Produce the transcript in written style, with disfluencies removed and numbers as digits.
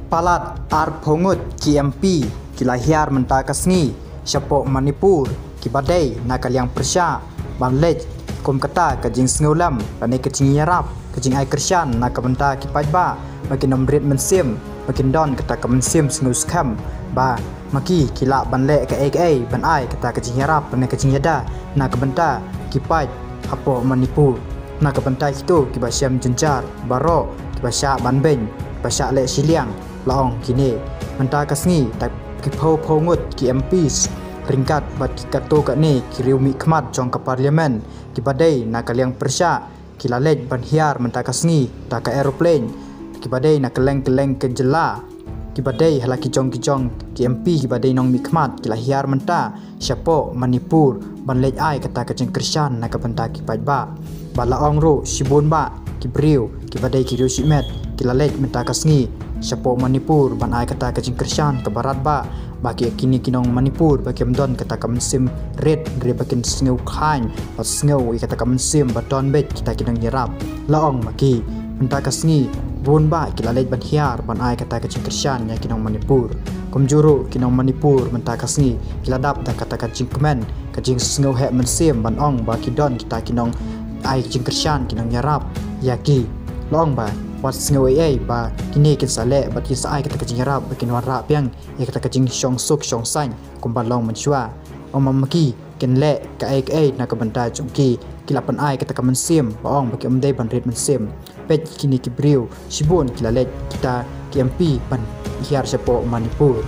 Palat Arphongut KMP Kilahiar Menta Kasngi Syapok Manipur Kibadai Nakaliang Persya Banlej Komkata Kajing Sngulam Bani Kajing Yarap Kajing Ai Kersyan Nakabenta Kipajba Makin Nombrit Mensim Makin Don Kata Kemensim Sngus Kam Ba Maki Kila Banle Ke AKA Ban Ai Kata Kajing Yarap Bani Kajing Yada Nakabenta Kipaj Hapo Manipur Nakabenta Itu Kibasyam Jenjar Baro Kibasya Banbeng Kibasya Lek Siliang Laong kini Menta Kasngi Tak Kipau Pongut KMPs Peringkat bat kikato kat ni kiriu mi khmat jong ke parlimen kibadai nakaliang persya kilalej ban hiar Menta Kasngi tak ke aeroplane kibadai nakeleng-keleng ke jela kibadai halaki jong KMP kibadai nong mi khmat kilahiar menta syapo Manipur ban lej ai kata kajeng kersyan nak benta kipajba balaong ro sibun ba kibriu kibadai kiriu simet kilalej Menta Kasngi syapo Manipur ban ai kata kajeng kersyan ke barat ba bagi kini kinong Manipur bagi amdon kata kamensim red dari bakin sengau khain pas sengau kata kamensim baton bet kita kinong nyerap laong maki Menta Kasngi bun ba kilalej ban hiar ban ai kata kajeng kersyan ya kinong Manipur komjuru kinong Manipur Menta Kasngi kiladap dan kata kajeng kemen kajeng sengau hek mensim ban ong ba kidon kita kinong ai kajeng kersyan kinong nyerap yaki laong ba wat sengau ai ba kini kin sale bat kisa ai kata kajing harap bakin warra piang ya kata kajing syong suk syong san kumban long mensyua omamaki kin le ka ai nak benta jongki kilapan ai kata kamensim baong baki omdai ban red mensim pet kini kibriu sibun kilale kita KMP ban hiar syapo Manipur